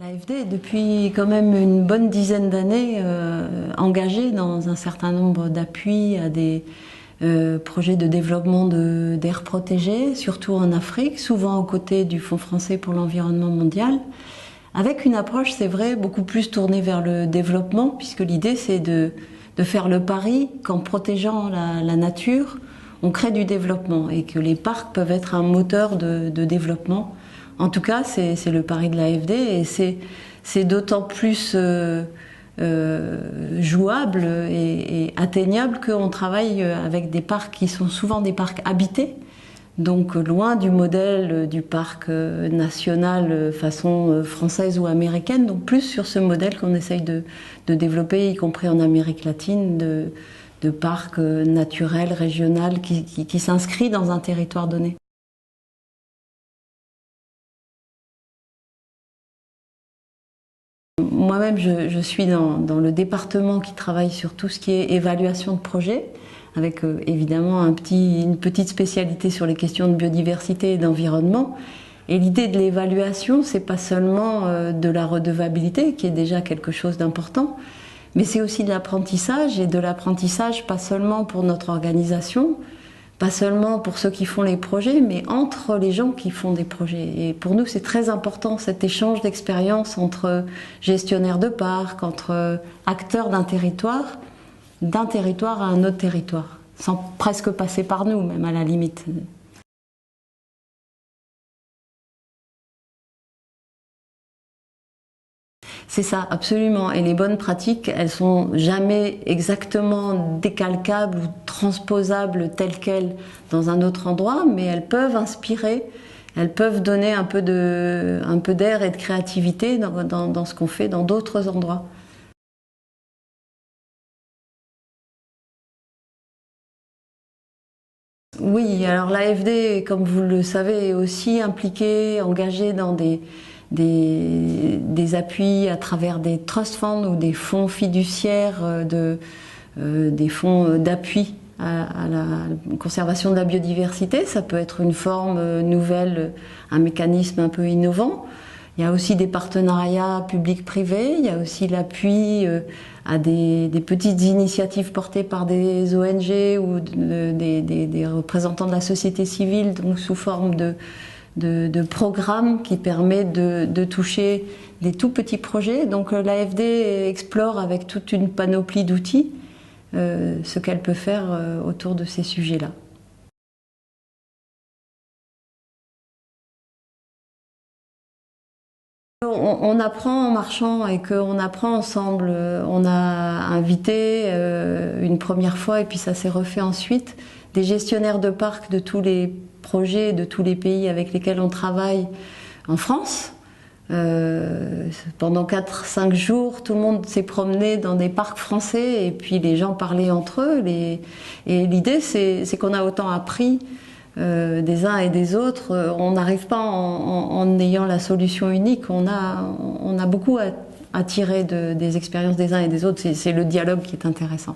L'AFD est depuis quand même une bonne dizaine d'années engagée dans un certain nombre d'appuis à des projets de développement d'aires protégées, surtout en Afrique, souvent aux côtés du Fonds français pour l'environnement mondial, avec une approche, c'est vrai, beaucoup plus tournée vers le développement, puisque l'idée c'est de faire le pari qu'en protégeant la nature, on crée du développement et que les parcs peuvent être un moteur de développement. En tout cas, c'est le pari de l'AFD et c'est d'autant plus jouable et atteignable qu'on travaille avec des parcs qui sont souvent des parcs habités, donc loin du modèle du parc national façon française ou américaine, donc plus sur ce modèle qu'on essaye de développer, y compris en Amérique latine, de parcs naturels, régional, qui s'inscrit dans un territoire donné. Moi-même, je suis dans le département qui travaille sur tout ce qui est évaluation de projet, avec évidemment une petite spécialité sur les questions de biodiversité et d'environnement. Et l'idée de l'évaluation, c'est pas seulement de la redevabilité, qui est déjà quelque chose d'important, mais c'est aussi de l'apprentissage, et de l'apprentissage pas seulement pour notre organisation, pas seulement pour ceux qui font les projets, mais entre les gens qui font des projets. Et pour nous, c'est très important cet échange d'expériences entre gestionnaires de parcs, entre acteurs d'un territoire à un autre territoire, sans presque passer par nous, même à la limite. C'est ça, absolument. Et les bonnes pratiques, elles sont jamais exactement décalcables ou transposables telles quelles dans un autre endroit, mais elles peuvent inspirer, elles peuvent donner un peu d'air et de créativité dans ce qu'on fait dans d'autres endroits. Oui, alors l'AFD, comme vous le savez, est aussi impliquée, engagée dans des appuis à travers des trust funds ou des fonds fiduciaires, des fonds d'appui à la conservation de la biodiversité. Ça peut être une forme nouvelle, un mécanisme un peu innovant. Il y a aussi des partenariats publics-privés, il y a aussi l'appui à des petites initiatives portées par des ONG ou des représentants de la société civile, donc sous forme de programmes qui permettent de toucher des tout petits projets. Donc l'AFD explore avec toute une panoplie d'outils ce qu'elle peut faire autour de ces sujets-là. On apprend en marchant et qu'on apprend ensemble. On a invité une première fois et puis ça s'est refait ensuite des gestionnaires de parcs de tous les projets, de tous les pays avec lesquels on travaille en France. Pendant 4-5 jours, tout le monde s'est promené dans des parcs français et puis les gens parlaient entre eux. Et l'idée, c'est qu'on a autant appris des uns et des autres. On n'arrive pas en ayant la solution unique. On a beaucoup à tirer des expériences des uns et des autres. C'est le dialogue qui est intéressant.